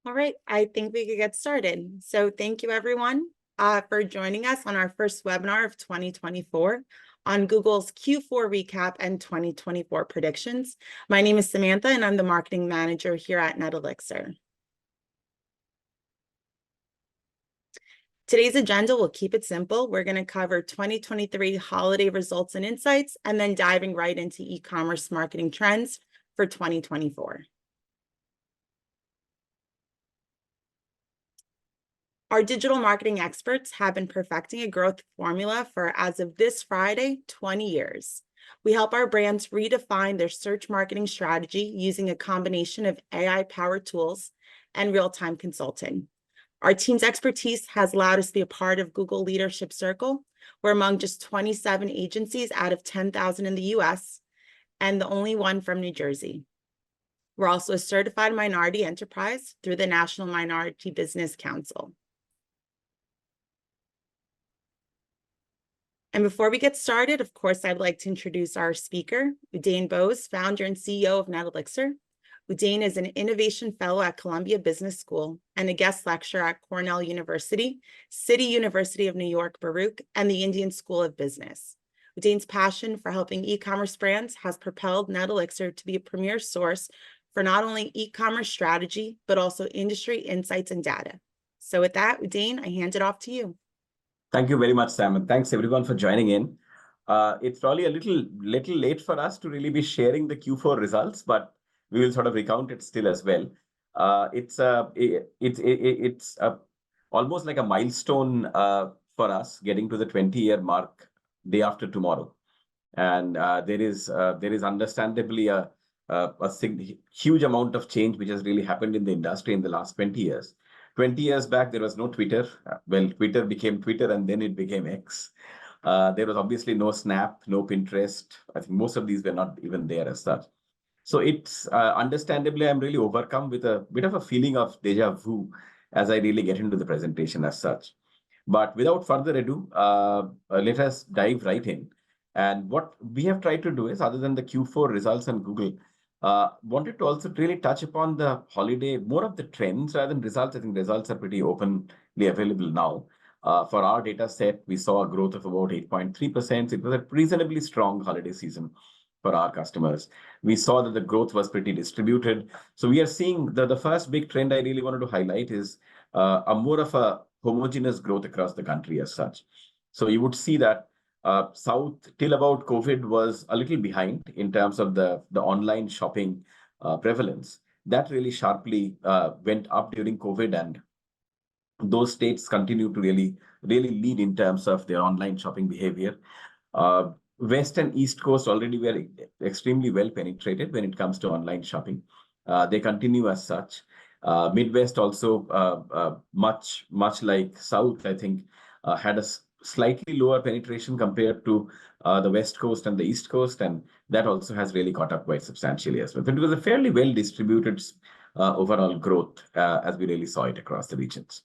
All right, I think we could get started. So thank you everyone for joining us on our first webinar of 2024 on Google's Q4 recap and 2024 predictions. My name is Samantha and I'm the marketing manager here at NetElixir. Today's agenda will keep it simple. We're going to cover 2023 holiday results and insights, and then diving right into e-commerce marketing trends for 2024. Our digital marketing experts have been perfecting a growth formula for, as of this Friday, 20 years. We help our brands redefine their search marketing strategy using a combination of AI-powered tools and real-time consulting. Our team's expertise has allowed us to be a part of Google Leadership Circle. We're among just 27 agencies out of 10,000 in the US, and the only one from New Jersey. We're also a certified minority enterprise through the National Minority Business Council. And before we get started, of course, I'd like to introduce our speaker, Udayan Bose, founder and CEO of NetElixir. Udayan is an innovation fellow at Columbia Business School and a guest lecturer at Cornell University, City University of New York, Baruch, and the Indian School of Business. Udayan's passion for helping e-commerce brands has propelled NetElixir to be a premier source for not only e-commerce strategy, but also industry insights and data. So with that, Udayan, I hand it off to you. Thank you very much, Sam, and thanks everyone for joining in. It's probably a little late for us to really be sharing the Q4 results, but we will sort of recount it still as well. It's almost like a milestone for us, getting to the 20-year mark day after tomorrow, and there is understandably a huge amount of change which has really happened in the industry in the last 20 years. 20 years back, there was no Twitter. Well, Twitter became Twitter and then it became X. There was obviously no Snap, no Pinterest. I think most of these were not even there as such. So it's understandably, I'm really overcome with a bit of a feeling of deja vu as I really get into the presentation as such. But without further ado, let us dive right in. And what we have tried to do is, other than the Q4 results on Google, wanted to also really touch upon the holiday, more of the trends rather than results. I think results are pretty openly available now. For our data set, we saw a growth of about 8.3%. It was a reasonably strong holiday season for our customers. We saw that the growth was pretty distributed. So we are seeing the first big trend I really wanted to highlight is a more of a homogeneous growth across the country as such. So you would see that South, till about COVID, was a little behind in terms of the online shopping prevalence. That really sharply went up during COVID, and those states continue to really lead in terms of their online shopping behavior. West and East Coast already were extremely well penetrated when it comes to online shopping. They continue as such. Midwest also, much like South, I think, had a slightly lower penetration compared to the West Coast and the East Coast, and that also has really caught up quite substantially as well. But it was a fairly well distributed overall growth as we really saw it across the regions.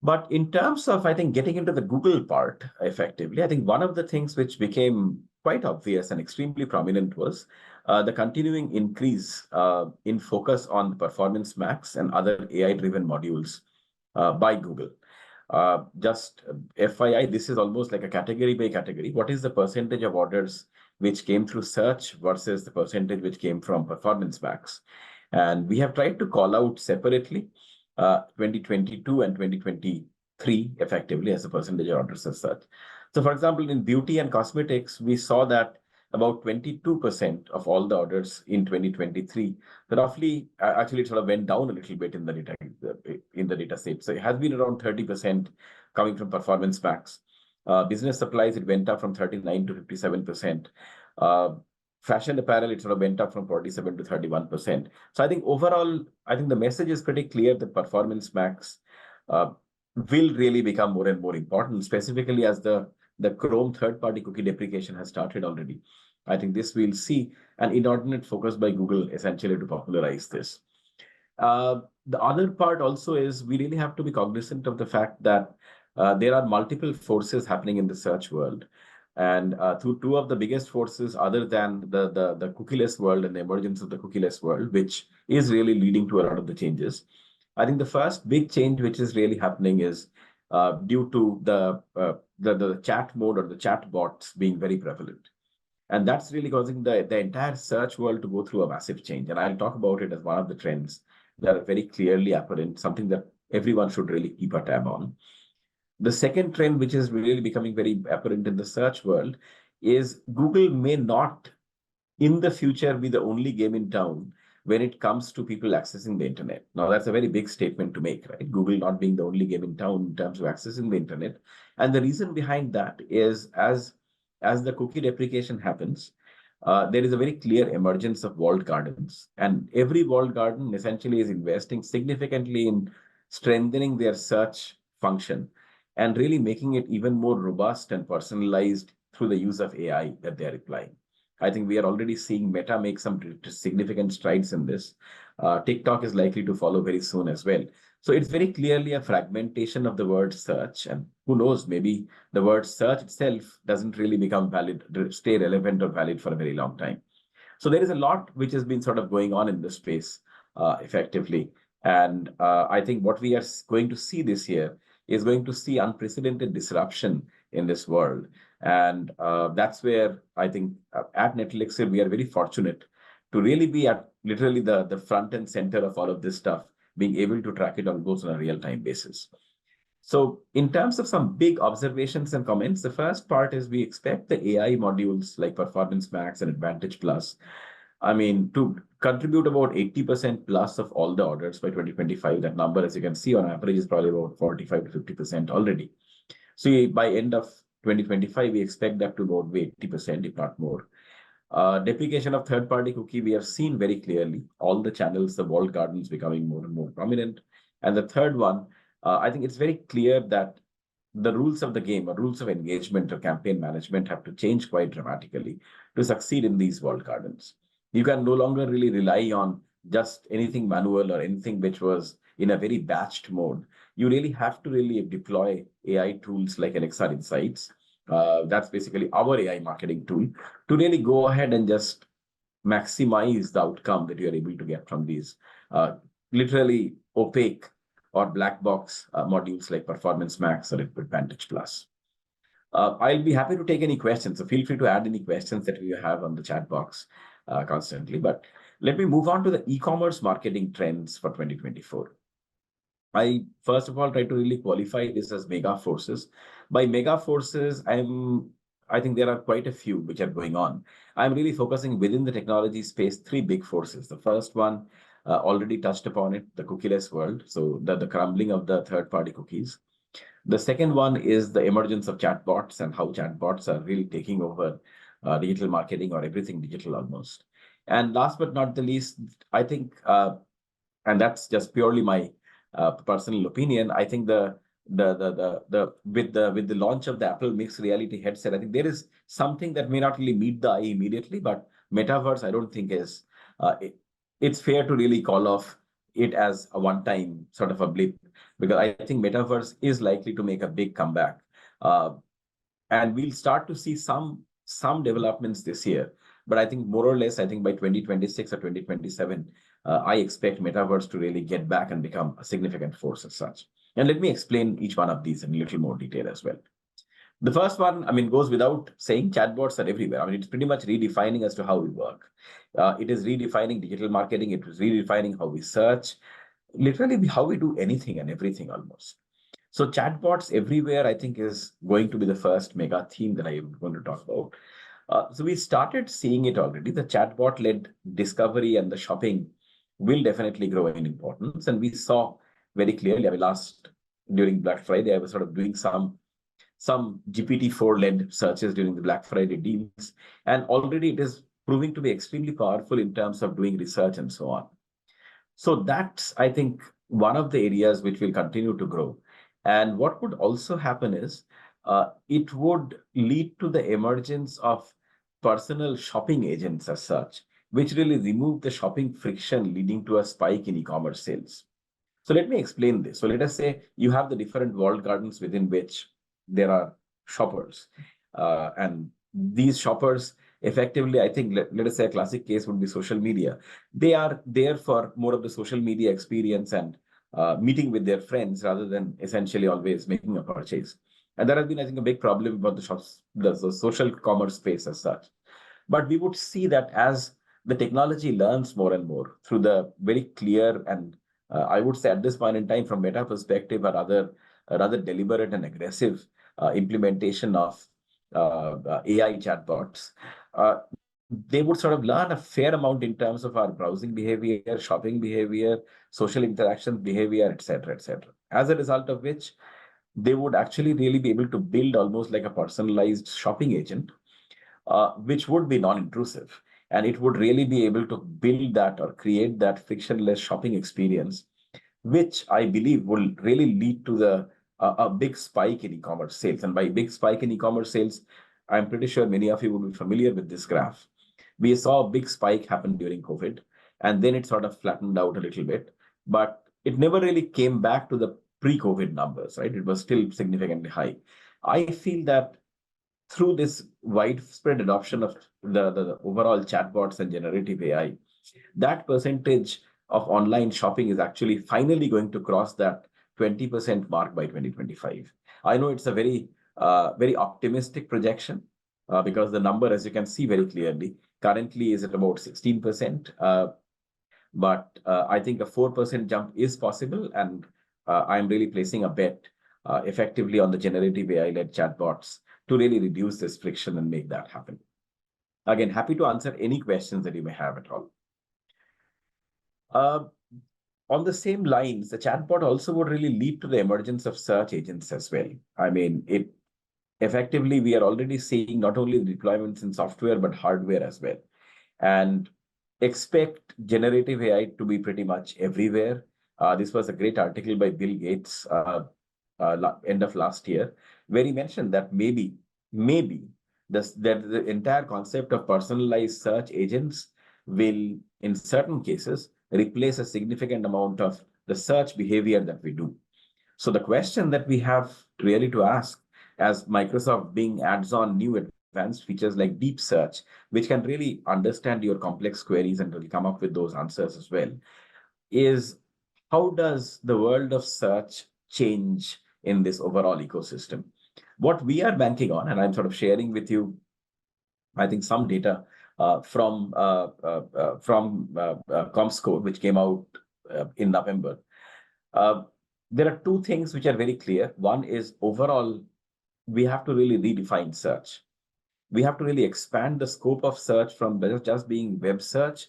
But in terms of, I think, getting into the Google part effectively, I think one of the things which became quite obvious and extremely prominent was the continuing increase in focus on Performance Max and other AI-driven modules by Google. Just FYI, this is almost like a category by category. What is the percentage of orders which came through search versus the percentage which came from Performance Max? And we have tried to call out separately 2022 and 2023 effectively as a percentage of orders as such. So for example, in beauty and cosmetics, we saw that about 22% of all the orders in 2023, roughly, actually it sort of went down a little bit in the data set. So it has been around 30% coming from Performance Max. Business supplies, it went up from 39 to 57%. Fashion apparel, it sort of went up from 47 to 31%. So I think overall, I think the message is pretty clear that Performance Max will really become more and more important, specifically as the Chrome third-party cookie deprecation has started already. I think this will see an inordinate focus by Google essentially to popularize this. The other part also is we really have to be cognizant of the fact that there are multiple forces happening in the search world. And through two of the biggest forces, other than the cookieless world and the emergence of the cookieless world, which is really leading to a lot of the changes. I think the first big change which is really happening is due to the chat mode or the chat bots being very prevalent. And that's really causing the entire search world to go through a massive change. And I'll talk about it as one of the trends that are very clearly apparent, something that everyone should really keep a tab on. The second trend, which is really becoming very apparent in the search world, is Google may not in the future be the only game in town when it comes to people accessing the internet. Now, that's a very big statement to make, right? Google not being the only game in town in terms of accessing the internet. And the reason behind that is as the cookie deprecation happens, there is a very clear emergence of walled gardens. And every walled garden essentially is investing significantly in strengthening their search function and really making it even more robust and personalized through the use of AI that they are applying. I think we are already seeing Meta make some significant strides in this. TikTok is likely to follow very soon as well. So it's very clearly a fragmentation of the word search. And who knows, maybe the word search itself doesn't really become valid, stay relevant or valid for a very long time. So there is a lot which has been sort of going on in this space effectively. And I think what we are going to see this year is going to see unprecedented disruption in this world. And that's where I think at Netflix, we are very fortunate to really be at literally the front and center of all of this stuff, being able to track it almost on a real-time basis. So in terms of some big observations and comments, the first part is we expect the AI modules like Performance Max and Advantage Plus, I mean, to contribute about 80% plus of all the orders by 2025. That number, as you can see, on average is probably about 45 to 50% already. So by end of 2025, we expect that to about 80%, if not more. Deprecation of third-party cookie, we have seen very clearly all the channels, the walled gardens becoming more and more prominent. And the third one, I think it's very clear that the rules of the game or rules of engagement or campaign management have to change quite dramatically to succeed in these walled gardens. You can no longer really rely on just anything manual or anything which was in a very batched mode. You really have to really deploy AI tools like Alexa Insights. That's basically our AI marketing tool to really go ahead and just maximize the outcome that you are able to get from these literally opaque or black box modules like Performance Max or Advantage Plus. I'll be happy to take any questions. So feel free to add any questions that you have on the chat box constantly. But let me move on to the e-commerce marketing trends for 2024. I first of all try to really qualify this as mega forces. By mega forces, I think there are quite a few which are going on. I'm really focusing within the technology space, three big forces. The first one, already touched upon it, the cookieless world. So the crumbling of the third-party cookies. The second one is the emergence of chatbots and how chatbots are really taking over digital marketing or everything digital almost. And last but not the least, I think, and that's just purely my personal opinion, I think with the launch of the Apple mixed reality headset, I think there is something that may not really meet the eye immediately, but metaverse, I don't think is it's fair to really call off it as a one-time sort of a blip, because I think metaverse is likely to make a big comeback, and we'll start to see some developments this year. But I think more or less, I think by 2026 or 2027, I expect metaverse to really get back and become a significant force as such. And let me explain each one of these in a little more detail as well. The first one, I mean, goes without saying, chatbots are everywhere. I mean, it's pretty much redefining as to how we work. It is redefining digital marketing. It is redefining how we search, literally how we do anything and everything almost. So chatbots everywhere, I think, is going to be the first mega theme that I am going to talk about. So we started seeing it already. The chatbot-led discovery and the shopping will definitely grow in importance. And we saw very clearly, I mean, during Black Friday, I was sort of doing some GPT-4-led searches during the Black Friday deals. And already it is proving to be extremely powerful in terms of doing research and so on. So that's, I think, one of the areas which will continue to grow. And what would also happen is it would lead to the emergence of personal shopping agents as such, which really remove the shopping friction, leading to a spike in e-commerce sales. So let me explain this. So let us say you have the different walled gardens within which there are shoppers. And these shoppers effectively, I think, let us say a classic case would be social media. They are there for more of the social media experience and meeting with their friends rather than essentially always making a purchase. And that has been, I think, a big problem about the shops, the social commerce space as such. But we would see that as the technology learns more and more through the very clear and I would say at this point in time, from Meta perspective, a rather deliberate and aggressive implementation of AI chatbots, they would sort of learn a fair amount in terms of our browsing behavior, shopping behavior, social interaction behavior, etc., etc. As a result of which, they would actually really be able to build almost like a personalized shopping agent, which would be non-intrusive. And it would really be able to build that or create that frictionless shopping experience, which I believe will really lead to a big spike in e-commerce sales. And by big spike in e-commerce sales, I'm pretty sure many of you would be familiar with this graph. We saw a big spike happen during COVID, and then it sort of flattened out a little bit, but it never really came back to the pre-COVID numbers, right? It was still significantly high. I feel that through this widespread adoption of the overall chatbots and generative AI, that percentage of online shopping is actually finally going to cross that 20% mark by 2025. I know it's a very optimistic projection because the number, as you can see very clearly, currently is at about 16%. But I think a 4% jump is possible, and I'm really placing a bet effectively on the generative AI-led chatbots to really reduce this friction and make that happen. Again, happy to answer any questions that you may have at all. On the same lines, the chatbot also would really lead to the emergence of search agents as well. I mean, it effectively, we are already seeing not only deployments in software, but hardware as well. And expect generative AI to be pretty much everywhere. This was a great article by Bill Gates end of last year, where he mentioned that maybe the entire concept of personalized search agents will, in certain cases, replace a significant amount of the search behavior that we do. So the question that we have really to ask, as Microsoft Bing adds on new advanced features like deep search, which can really understand your complex queries and will come up with those answers as well, is how does the world of search change in this overall ecosystem? What we are banking on, and I'm sort of sharing with you, I think, some data from Comscore, which came out in November. There are two things which are very clear. One is overall, we have to really redefine search. We have to really expand the scope of search from just being web search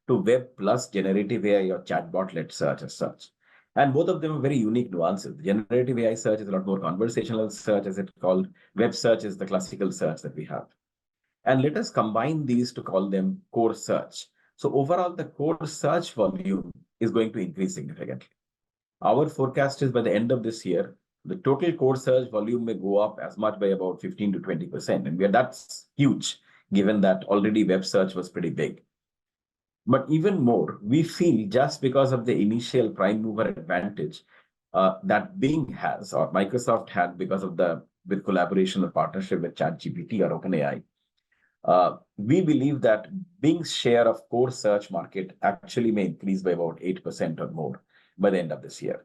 to web plus generative AI or chatbot-led search as such. And both of them are very unique nuances. Generative AI search is a lot more conversational search, as it's called. Web search is the classical search that we have. And let us combine these to call them core search. So overall, the core search volume is going to increase significantly. Our forecast is by the end of this year, the total core search volume may go up as much by about 15 to 20%. And that's huge, given that already web search was pretty big. But even more, we feel just because of the initial prime mover advantage that Bing has or Microsoft had because of with collaboration or partnership with ChatGPT or OpenAI, we believe that Bing's share of core search market actually may increase by about 8% or more by the end of this year.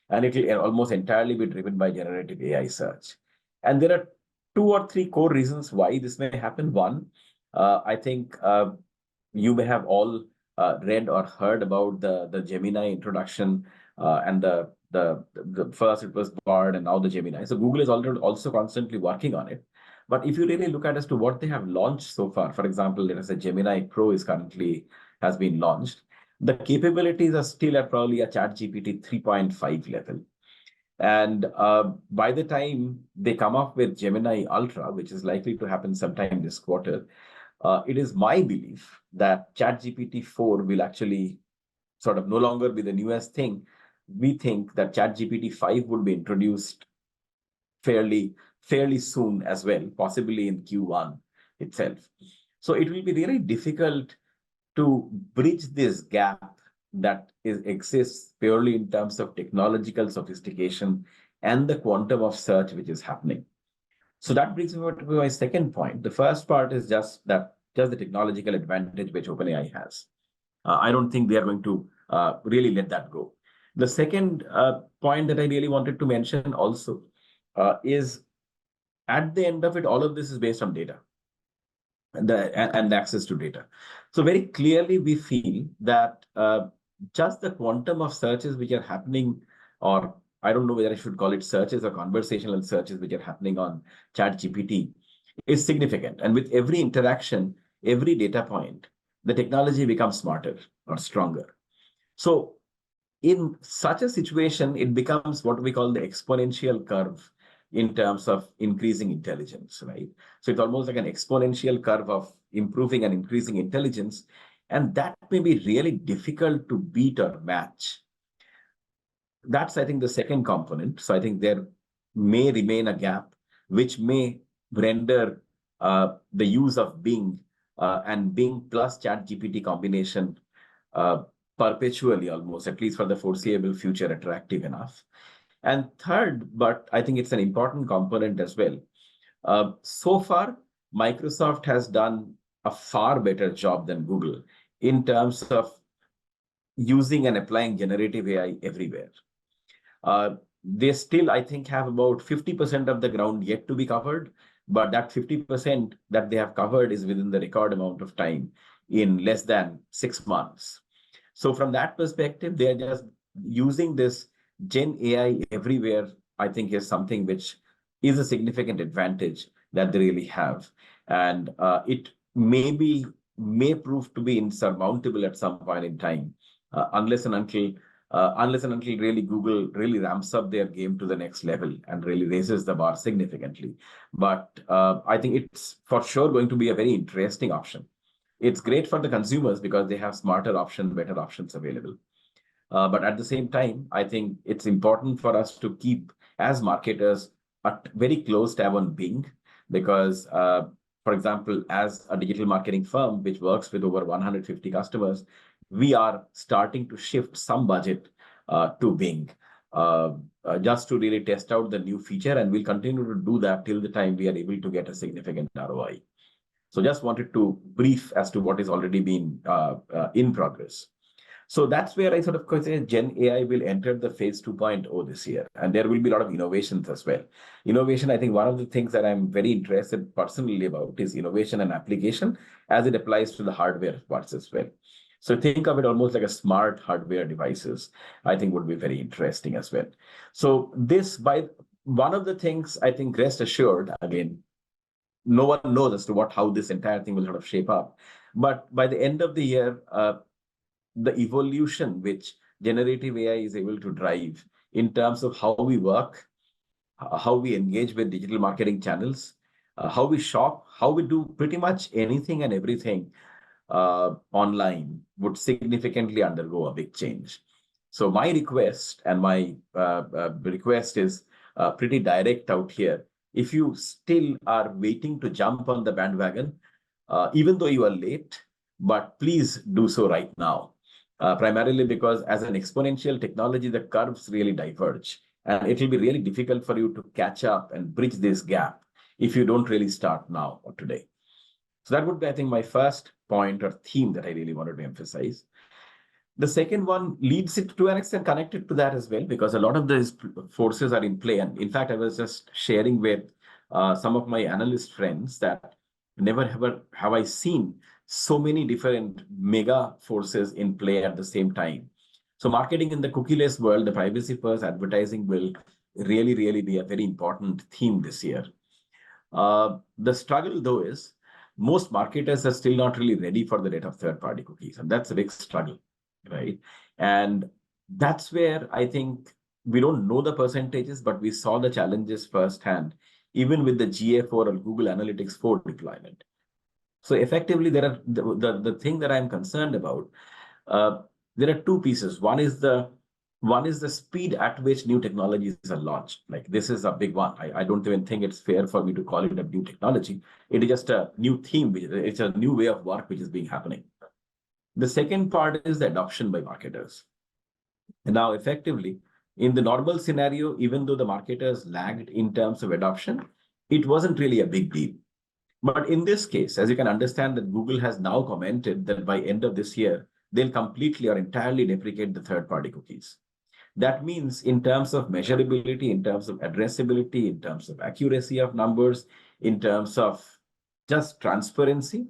And it will almost entirely be driven by generative AI search. And there are 2 or 3 core reasons why this may happen. One, I think you may have all read or heard about the Gemini introduction, and the first it was Bard and now the Gemini. So Google is also constantly working on it. But if you really look at as to what they have launched so far, for example, let us say Gemini Pro has been launched. The capabilities are still at probably a ChatGPT 3.5 level. And by the time they come up with Gemini Ultra, which is likely to happen sometime this quarter, it is my belief that ChatGPT 4 will actually sort of no longer be the newest thing. We think that ChatGPT 5 would be introduced fairly soon as well, possibly in Q1 itself. So it will be really difficult to bridge this gap that exists purely in terms of technological sophistication and the quantum of search which is happening. So that brings me to my second point. The first part is just the technological advantage which OpenAI has. I don't think they are going to really let that go. The second point that I really wanted to mention also is at the end of it, all of this is based on data and access to data. So very clearly, we feel that just the quantum of searches which are happening, or I don't know whether I should call it searches or conversational searches which are happening on ChatGPT, is significant. And with every interaction, every data point, the technology becomes smarter or stronger. So in such a situation, it becomes what we call the exponential curve in terms of increasing intelligence, right? So it's almost like an exponential curve of improving and increasing intelligence. And that may be really difficult to beat or match. That's, I think, the second component. So I think there may remain a gap, which may render the use of Bing and Bing plus ChatGPT combination perpetually almost, at least for the foreseeable future, attractive enough. And third, but I think it's an important component as well. So far, Microsoft has done a far better job than Google in terms of using and applying generative AI everywhere. They still, I think, have about 50% of the ground yet to be covered, but that 50% that they have covered is within the record amount of time in less than 6 months. So from that perspective, they are just using this Gen AI everywhere, I think, is something which is a significant advantage that they really have. And it may prove to be insurmountable at some point in time, unless and until really Google really ramps up their game to the next level and really raises the bar significantly. But I think it's for sure going to be a very interesting option. It's great for the consumers because they have smarter options, better options available. But at the same time, I think it's important for us to keep, as marketers, a very close tab on Bing because, for example, as a digital marketing firm which works with over 150 customers, we are starting to shift some budget to Bing just to really test out the new feature. And we'll continue to do that till the time we are able to get a significant ROI. So just wanted to brief as to what is already been in progress. So that's where I sort of say Gen AI will enter the phase 2.0 this year. And there will be a lot of innovations as well. Innovation, I think one of the things that I'm very interested personally about is innovation and application as it applies to the hardware parts as well. So think of it almost like a smart hardware devices, I think would be very interesting as well. So one of the things I think, rest assured, again, no one knows as to how this entire thing will sort of shape up. But by the end of the year, the evolution which generative AI is able to drive in terms of how we work, how we engage with digital marketing channels, how we shop, how we do pretty much anything and everything online would significantly undergo a big change. So my request and my request is pretty direct out here. If you still are waiting to jump on the bandwagon, even though you are late, but please do so right now. Primarily because as an exponential technology, the curves really diverge. And it will be really difficult for you to catch up and bridge this gap if you don't really start now or today. So that would be, I think, my first point or theme that I really wanted to emphasize. The second one leads it to an extent connected to that as well, because a lot of these forces are in play. And in fact, I was just sharing with some of my analyst friends that never ever have I seen so many different mega forces in play at the same time. So marketing in the cookieless world, the privacy-first advertising will really, really be a very important theme this year. The struggle, though, is most marketers are still not really ready for the data of third-party cookies. And that's a big struggle, right? And that's where I think we don't know the percentages, but we saw the challenges firsthand, even with the GA4 or Google Analytics 4 deployment. So effectively, there are the thing that I'm concerned about. There are two pieces. One is the speed at which new technologies are launched. Like this is a big one. I don't even think it's fair for me to call it a new technology. It is just a new theme. It's a new way of work which is being happening. The second part is the adoption by marketers. And now, effectively, in the normal scenario, even though the marketers lagged in terms of adoption, it wasn't really a big deal. But in this case, as you can understand, that Google has now commented that by end of this year, they'll completely or entirely deprecate the third-party cookies. That means in terms of measurability, in terms of addressability, in terms of accuracy of numbers, in terms of just transparency,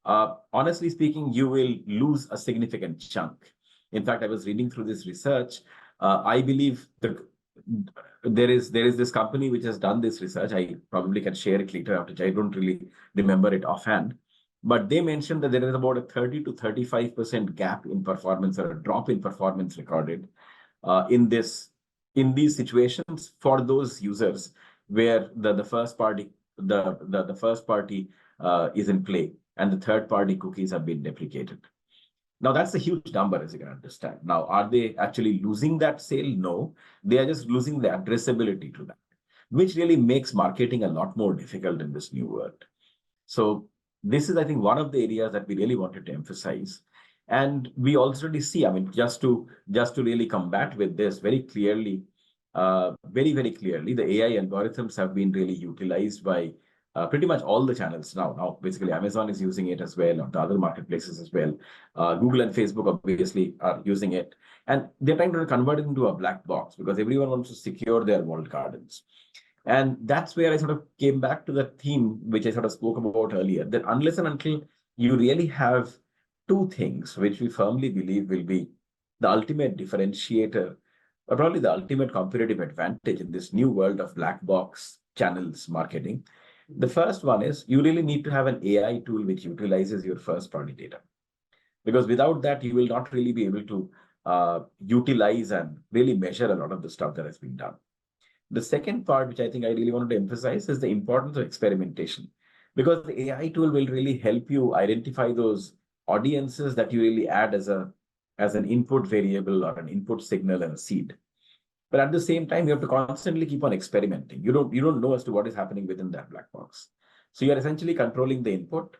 honestly speaking, you will lose a significant chunk. In fact, I was reading through this research. I believe there is this company which has done this research. I probably can share it later after. I don't really remember it offhand. But they mentioned that there is about a 30 to 35% gap in performance or a drop in performance recorded in these situations for those users where the first party is in play and the third party cookies have been deprecated. Now that's a huge number, as you can understand. Now, are they actually losing that sale? No, they are just losing the addressability to that, which really makes marketing a lot more difficult in this new world. So this is, I think, one of the areas that we really wanted to emphasize. And we already see, I mean, just to really combat with this very clearly, very clearly, the AI algorithms have been really utilized by pretty much all the channels now. Now, basically, Amazon is using it as well, or the other marketplaces as well. Google and Facebook obviously are using it. And they're trying to convert it into a black box because everyone wants to secure their walled gardens. And that's where I sort of came back to the theme, which I sort of spoke about earlier, that unless and until you really have two things, which we firmly believe will be the ultimate differentiator, or probably the ultimate competitive advantage in this new world of black box channels marketing. The first one is you really need to have an AI tool which utilizes your first party data. Because without that, you will not really be able to utilize and really measure a lot of the stuff that has been done. The second part, which I think I really wanted to emphasize, is the importance of experimentation, because the AI tool will really help you identify those audiences that you really add as an input variable or an input signal and a seed. But at the same time, you have to constantly keep on experimenting. You don't know as to what is happening within that black box. So you're essentially controlling the input,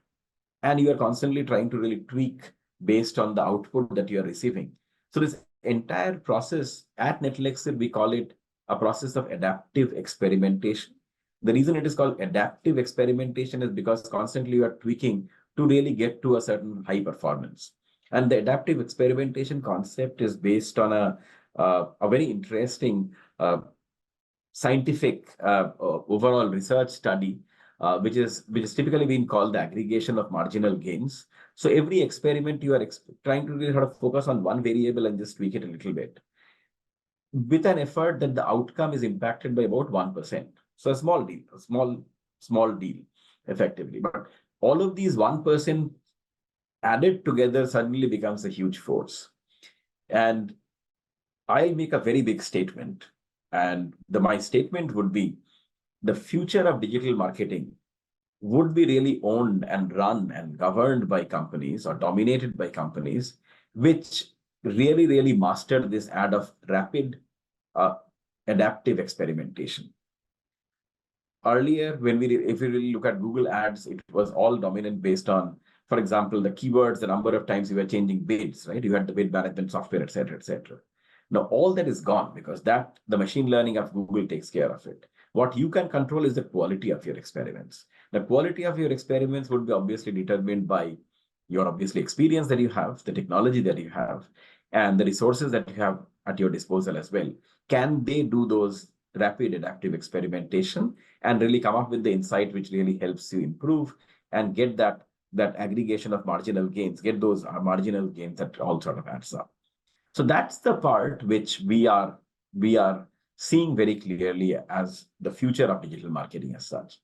and you are constantly trying to really tweak based on the output that you are receiving. So this entire process at Netlexer, we call it a process of adaptive experimentation. The reason it is called adaptive experimentation is because constantly you are tweaking to really get to a certain high performance. And the adaptive experimentation concept is based on a very interesting scientific overall research study, which is typically being called the aggregation of marginal gains. So every experiment you are trying to really sort of focus on one variable and just tweak it a little bit, with an effort that the outcome is impacted by about 1%. So a small deal, a small deal, effectively. But all of these 1% added together suddenly becomes a huge force. And I make a very big statement. And my statement would be the future of digital marketing would be really owned and run and governed by companies or dominated by companies which really mastered this art of rapid adaptive experimentation. Earlier, if we really look at Google Ads, it was all dominant based on, for example, the keywords, the number of times you were changing bids, right? You had the bid management software, et cetera, et cetera. Now, all that is gone because the machine learning of Google takes care of it. What you can control is the quality of your experiments. The quality of your experiments would be obviously determined by your obviously experience that you have, the technology that you have, and the resources that you have at your disposal as well. Can they do those rapid adaptive experimentation and really come up with the insight which really helps you improve and get that aggregation of marginal gains, get those marginal gains that all sort of adds up. So that's the part which we are seeing very clearly as the future of digital marketing as such.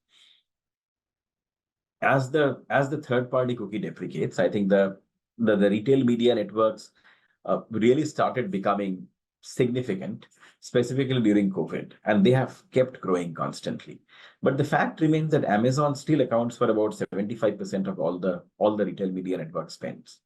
As the third-party cookie deprecates, I think the retail media networks really started becoming significant, specifically during COVID, and they have kept growing constantly. But the fact remains that Amazon still accounts for about 75% of all the retail media network spends.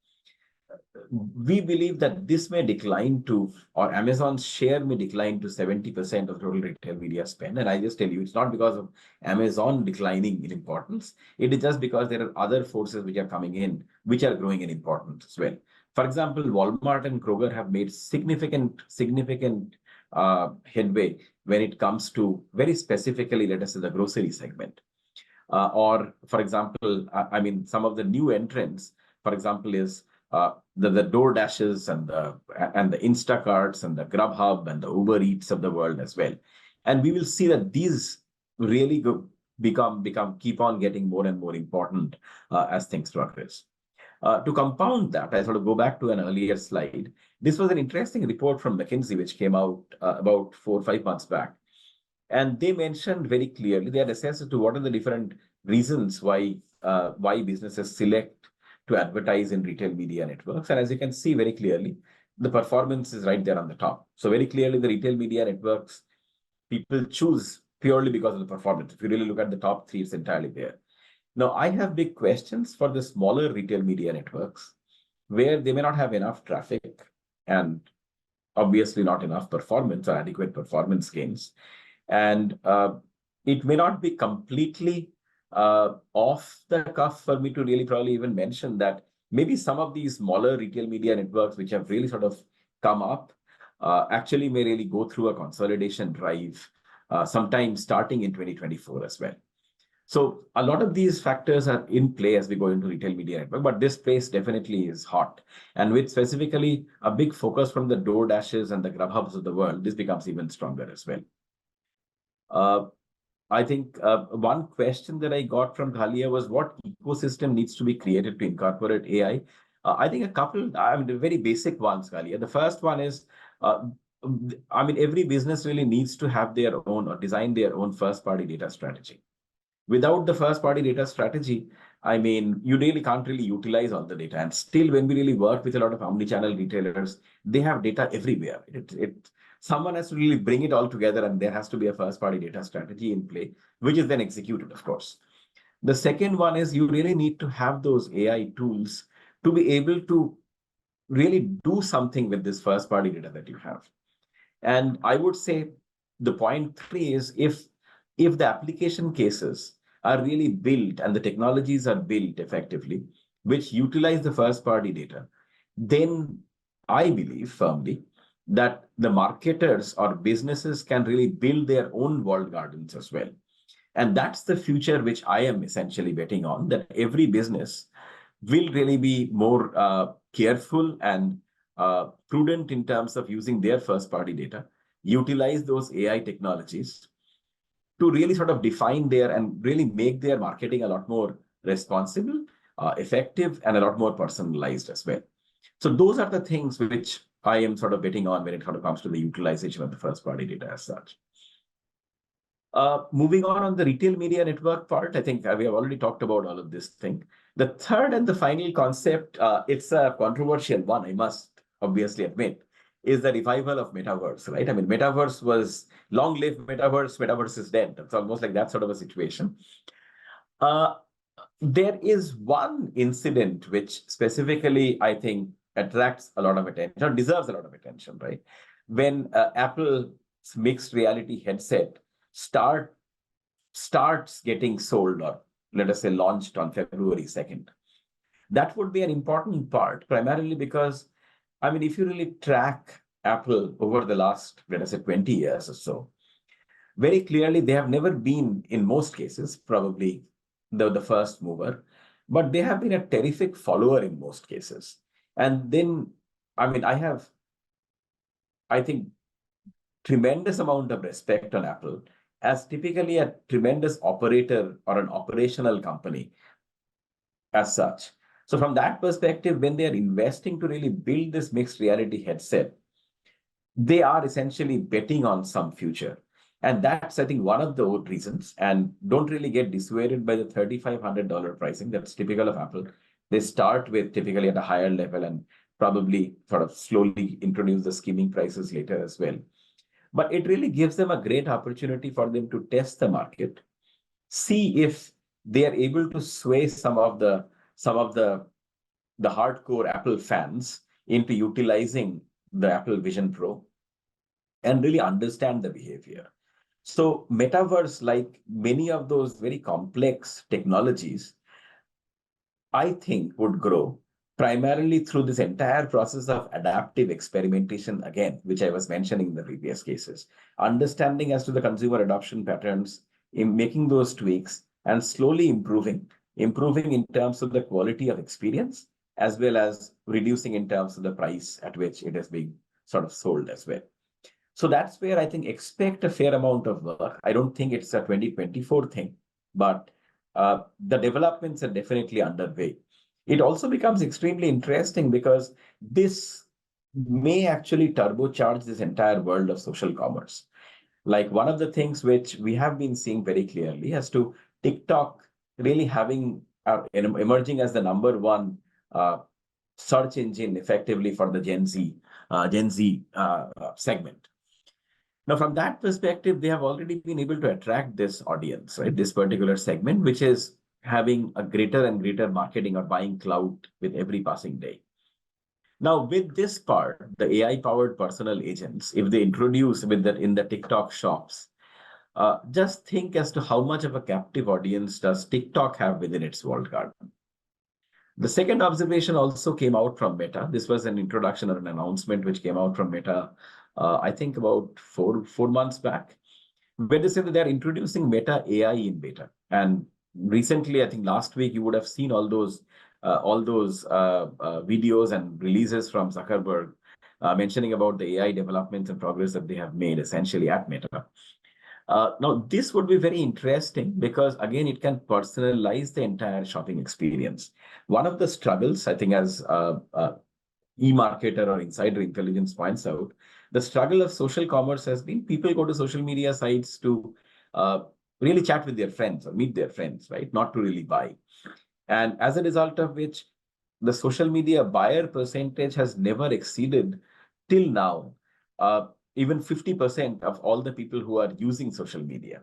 We believe that this may decline to, or Amazon's share may decline to 70% of total retail media spend. And I just tell you, it's not because of Amazon declining in importance. It is just because there are other forces which are coming in, which are growing in importance as well. For example, Walmart and Kroger have made significant headway when it comes to very specifically, let us say, the grocery segment. Or, for example, I mean, some of the new entrants, for example, is the Door Dashes and the Instacarts and the Grubhub and the Uber Eats of the world as well. And we will see that these really keep on getting more and more important as things progress. To compound that, I sort of go back to an earlier slide. This was an interesting report from McKinsey, which came out about 4 or 5 months back. And they mentioned very clearly, they had assessed to what are the different reasons why businesses select to advertise in retail media networks. And as you can see very clearly, the performance is right there on the top. So very clearly, the retail media networks, people choose purely because of the performance. If you really look at the top three, it's entirely there. Now, I have big questions for the smaller retail media networks where they may not have enough traffic and obviously not enough performance or adequate performance gains. And it may not be completely off the cuff for me to really probably even mention that maybe some of these smaller retail media networks, which have really sort of come up, actually may really go through a consolidation drive sometime starting in 2024 as well. So a lot of these factors are in play as we go into retail media network, but this space definitely is hot. And with specifically a big focus from the Door Dashes and the Grubhubs of the world, this becomes even stronger as well. I think one question that I got from Thalia was what ecosystem needs to be created to incorporate AI? I think a couple, very basic ones, Thalia. The first one is, every business really needs to have their own or design their own first-party data strategy. Without the first-party data strategy, you really can't really utilize all the data. And still, when we really work with a lot of omni-channel retailers, they have data everywhere. Someone has to really bring it all together, and there has to be a first-party data strategy in play, which is then executed, of course. The second one is you really need to have those AI tools to be able to really do something with this first-party data that you have. And I would say the point 3 is if the application cases are really built and the technologies are built effectively, which utilize the first-party data, then I believe firmly that the marketers or businesses can really build their own walled gardens as well. And that's the future which I am essentially betting on, that every business will really be more careful and prudent in terms of using their first-party data, utilize those AI technologies to really sort of define and really make their marketing a lot more responsible, effective, and a lot more personalized as well. So those are the things which I am sort of betting on when it sort of comes to the utilization of the first-party data as such. Moving on the retail media network part, I think we have already talked about all of this thing. The third and the final concept, it's a controversial one, I must obviously admit, is the revival of metaverse, right? Metaverse was long live metaverse is dead. It's almost like that sort of a situation. There is one incident which specifically, I think, attracts a lot of attention, or deserves a lot of attention, right? When Apple's mixed reality headset starts getting sold, or let us say launched on February 2nd. That would be an important part, primarily because, if you really track Apple over the last, let us say, 20 years or so, very clearly they have never been, in most cases, probably the first mover, but they have been a terrific follower in most cases. And then, I think, tremendous amount of respect on Apple as typically a tremendous operator or an operational company as such. So from that perspective, when they are investing to really build this mixed reality headset, they are essentially betting on some future. And that's, I think, one of the reasons. And don't really get dissuaded by the $3,500 pricing. That's typical of Apple. They start with typically at a higher level and probably sort of slowly introduce the skimming prices later as well. But it really gives them a great opportunity for them to test the market, see if they are able to sway some of the hardcore Apple fans into utilizing the Apple Vision Pro and really understand the behavior. So metaverse, like many of those very complex technologies, I think would grow primarily through this entire process of adaptive experimentation, again, which I was mentioning in the previous cases, understanding as to the consumer adoption patterns, in making those tweaks and slowly improving in terms of the quality of experience, as well as reducing in terms of the price at which it is being sort of sold as well. So that's where I think expect a fair amount of work. I don't think it's a 2024 thing, but the developments are definitely underway. It also becomes extremely interesting because this may actually turbocharge this entire world of social commerce. Like one of the things which we have been seeing very clearly as to TikTok really having emerging as the number one search engine effectively for the Gen Z segment. Now, from that perspective, they have already been able to attract this audience, right? This particular segment, which is having a greater and greater marketing or buying clout with every passing day. Now, with this part, the AI-powered personal agents, if they introduce with that in the TikTok shops, just think as to how much of a captive audience does TikTok have within its walled garden. The second observation also came out from Meta. This was an introduction or an announcement which came out from Meta, I think about four months back, where they said that they're introducing Meta AI in beta. And recently, I think last week, you would have seen all those videos and releases from Zuckerberg mentioning about the AI developments and progress that they have made essentially at Meta. Now, this would be very interesting because, again, it can personalize the entire shopping experience. One of the struggles, I think, as e-marketer or insider intelligence points out, the struggle of social commerce has been people go to social media sites to really chat with their friends or meet their friends, right? Not to really buy. And as a result of which, the social media buyer percentage has never exceeded till now even 50% of all the people who are using social media.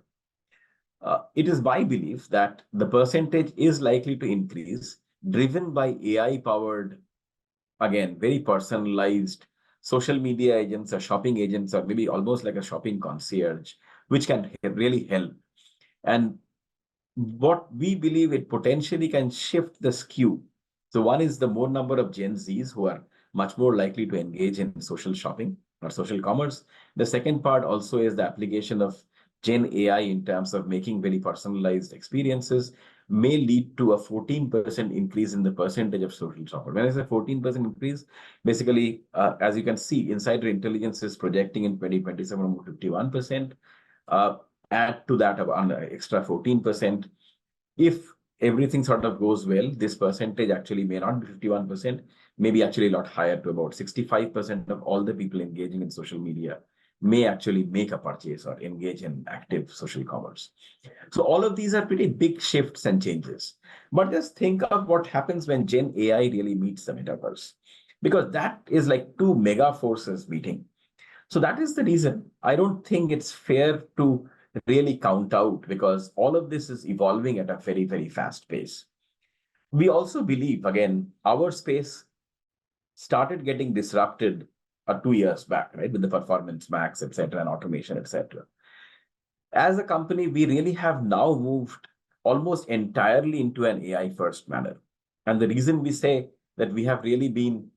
It is my belief that the percentage is likely to increase, driven by AI-powered, again, very personalized social media agents or shopping agents, or maybe almost like a shopping concierge, which can really help. And what we believe it potentially can shift the skew. So one is the more number of Gen Zs who are much more likely to engage in social shopping or social commerce. The second part also is the application of Gen AI in terms of making very personalized experiences may lead to a 14% increase in the percentage of social shopper. When I say 14% increase, basically, as you can see, Insider Intelligence is projecting in 2027 about 51%. Add to that an extra 14%. If everything sort of goes well, this percentage actually may not be 51%, maybe actually a lot higher to about 65% of all the people engaging in social media may actually make a purchase or engage in active social commerce. So all of these are pretty big shifts and changes. But just think of what happens when Gen AI really meets the metaverse, because that is like two mega forces meeting. So that is the reason I don't think it's fair to really count out, because all of this is evolving at a very, very fast pace. We also believe, again, our space started getting disrupted 2 years back, right, with the performance max, etc., and automation, etc. As a company, we really have now moved almost entirely into an AI first manner. And the reason we say that we have really been,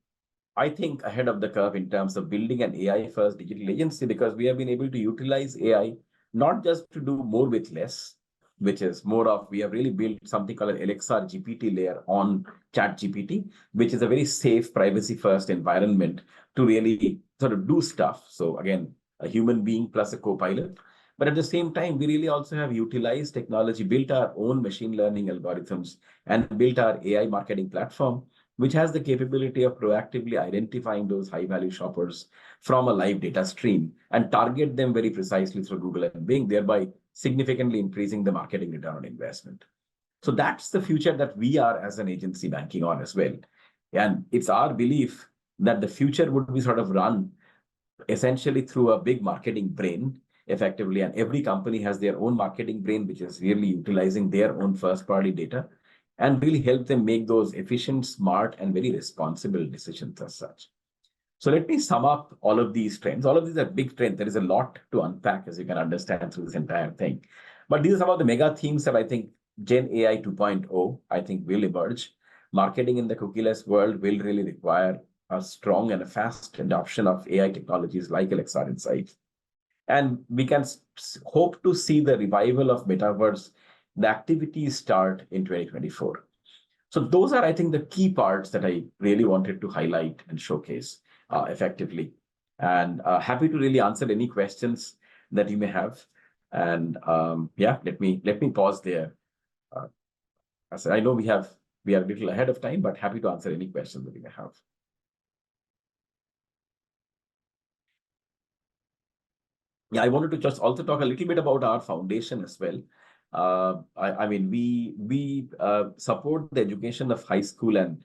I think, ahead of the curve in terms of building an AI first digital agency, because we have been able to utilize AI not just to do more with less, which is more of, we have really built something called an LXR GPT layer on ChatGPT, which is a very safe, privacy first environment to really sort of do stuff. So again, a human being plus a co-pilot. But at the same time, we really also have utilized technology, built our own machine learning algorithms, and built our AI marketing platform, which has the capability of proactively identifying those high-value shoppers from a live data stream and target them very precisely through Google and Bing, thereby significantly increasing the marketing return on investment. So that's the future that we are as an agency banking on as well. And it's our belief that the future would be sort of run essentially through a big marketing brain, effectively, and every company has their own marketing brain, which is really utilizing their own first-party data and really help them make those efficient, smart, and very responsible decisions as such. So let me sum up all of these trends. All of these are big trends. There is a lot to unpack, as you can understand, through this entire thing. But these are some of the mega themes that I think Gen AI 2.0, I think, will emerge. marketing in the cookieless world will really require a strong and a fast adoption of AI technologies like Alexa Insights. And we can hope to see the revival of metaverse, the activities start in 2024. So those are, I think, the key parts that I really wanted to highlight and showcase effectively. And happy to really answer any questions that you may have. And yeah, let me pause there. As I know we are a little ahead of time, but happy to answer any questions that you may have. Yeah, I wanted to just also talk a little bit about our foundation as well. I mean, we support the education of high school and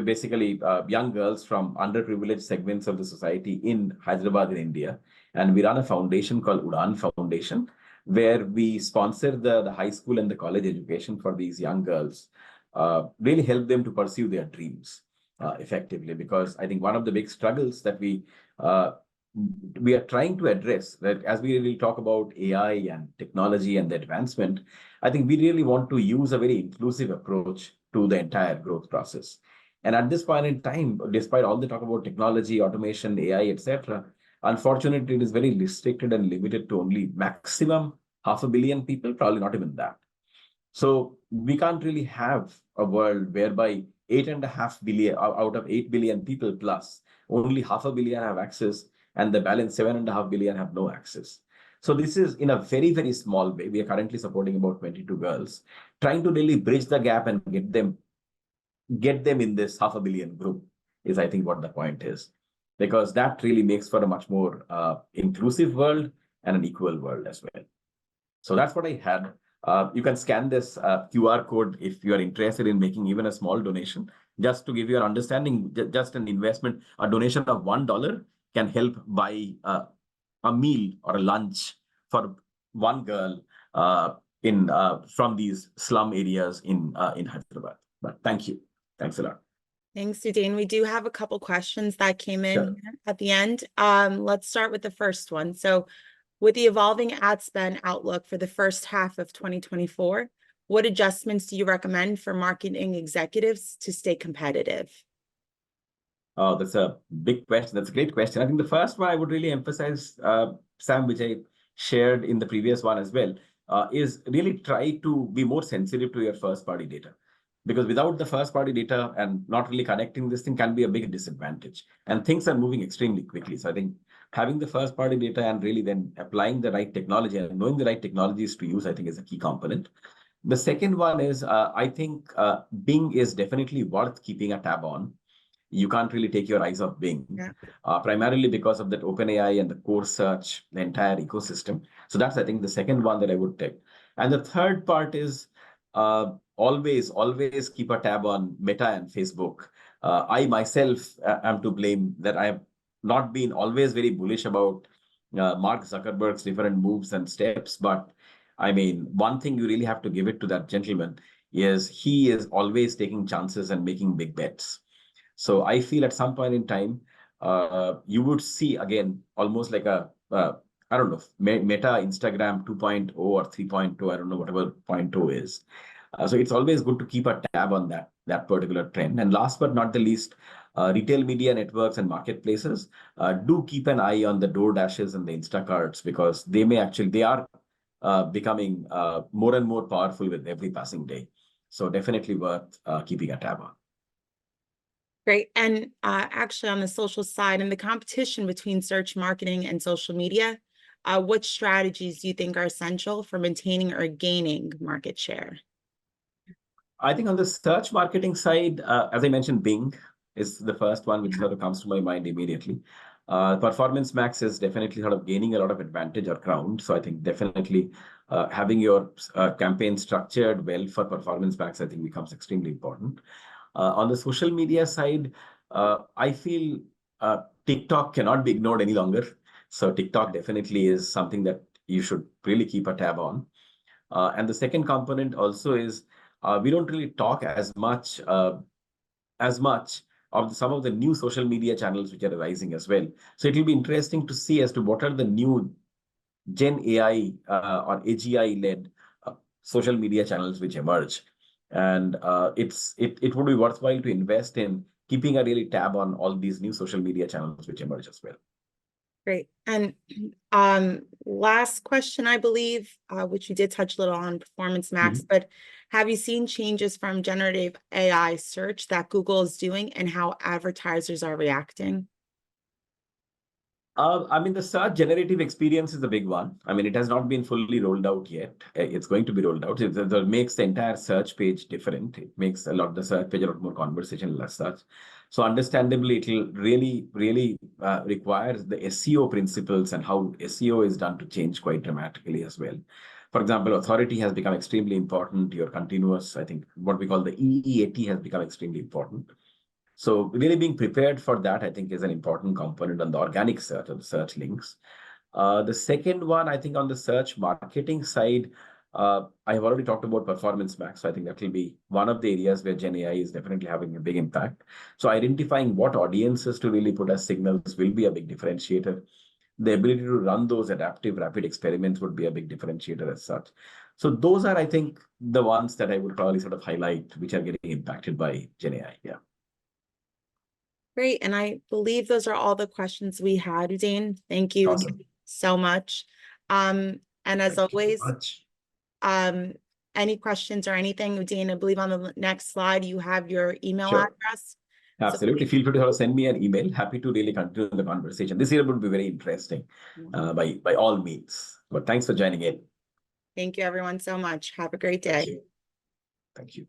basically young girls from underprivileged segments of the society in Hyderabad in India. And we run a foundation called Udayan Foundation, where we sponsor the high school and the college education for these young girls, really help them to pursue their dreams effectively. Because I think one of the big struggles that we are trying to address, that as we really talk about AI and technology and the advancement, I think we really want to use a very inclusive approach to the entire growth process. And at this point in time, despite all the talk about technology, automation, AI, etc., unfortunately, it is very restricted and limited to only maximum 500 million people, probably not even that. So we can't really have a world whereby 8.5 billion out of 8 billion people plus, only 500 million have access, and the balance 7.5 billion have no access. So this is in a very, very small way. We are currently supporting about 22 girls, trying to really bridge the gap and get them in this 500 million group is, I think, what the point is. Because that really makes for a much more inclusive world and an equal world as well. So that's what I had. You can scan this QR code if you are interested in making even a small donation. Just to give you an understanding, just an investment, a donation of $1 can help buy a meal or a lunch for one girl from these slum areas in Hyderabad. But thank you. Thanks a lot. Thanks, Udayan. We do have a couple questions that came in Sure. at the end. Let's start with the first one. So with the evolving ad spend outlook for the first half of 2024, what adjustments do you recommend for marketing executives to stay competitive? Oh, that's a big question. That's a great question. I think the first one I would really emphasize, Sam, which I shared in the previous one as well, is really try to be more sensitive to your first-party data. Because without the first-party data and not really connecting this thing can be a big disadvantage. And things are moving extremely quickly. So I think having the first-party data and really then applying the right technology and knowing the right technologies to use, I think is a key component. The second one is, I think Bing is definitely worth keeping a tab on. You can't really take your eyes off Bing, primarily because of that OpenAI and the core search, the entire ecosystem. So that's, I think, the second one that I would take. And the third part is always keep a tab on Meta and Facebook. I myself am to blame that I have not been always very bullish about Mark Zuckerberg's different moves and steps. But I mean, one thing you really have to give it to that gentleman is he is always taking chances and making big bets. So I feel at some point in time, you would see again almost like a I don't know, Meta Instagram 2.0 or 3.0, I don't know, whatever 0.0 is. So it's always good to keep a tab on that particular trend. And last but not the least, retail media networks and marketplaces do keep an eye on the DoorDashes and the Instacarts, because they are becoming more and more powerful with every passing day. So definitely worth keeping a tab on. Great. And actually on the social side, in the competition between search marketing and social media, what strategies do you think are essential for maintaining or gaining market share? I think on the search marketing side, as I mentioned, Bing is the first one which sort of comes to my mind immediately. Performance Max is definitely sort of gaining a lot of advantage or ground. So I think definitely having your campaign structured well for Performance Max, I think becomes extremely important. On the social media side, I feel TikTok cannot be ignored any longer. So TikTok definitely is something that you should really keep a tab on. And the second component also is we don't really talk as much of some of the new social media channels which are arising as well. So it will be interesting to see as to what are the new Gen AI or AGI-led social media channels which emerge. And it would be worthwhile to invest in keeping a really tab on all these new social media channels which emerge as well. Great. And last question, I believe, which you did touch a little on Performance Max, but have you seen changes from generative AI search that Google is doing and how advertisers are reacting? I mean, the search generative experience is a big one. I mean, it has not been fully rolled out yet. It's going to be rolled out. It makes the entire search page different. It makes the search page a lot more conversational as such. So understandably, it will really requires the SEO principles and how SEO is done to change quite dramatically as well. For example, authority has become extremely important. Your continuous, I think, what we call the EEAT has become extremely important. So really being prepared for that, I think, is an important component on the organic search or the search links. The second one, I think on the search marketing side, I have already talked about Performance Max. So I think that will be one of the areas where Gen AI is definitely having a big impact. So identifying what audiences to really put as signals will be a big differentiator. The ability to run those adaptive rapid experiments would be a big differentiator as such. So those are, I think, the ones that I would probably sort of highlight, which are getting impacted by Gen AI. Yeah. Great. And I believe those are all the questions we had, Udayan. Thank you Awesome. so much. And as Thank you so always, much. any questions or anything, Udayan, I believe on the next slide, you have your email Sure. address. Absolutely. Feel free to send me an email. Happy to really continue the conversation. This year would be very interesting by all means. But thanks for joining in. Thank you, everyone, so much. Have a great day. Thank you. Thank you.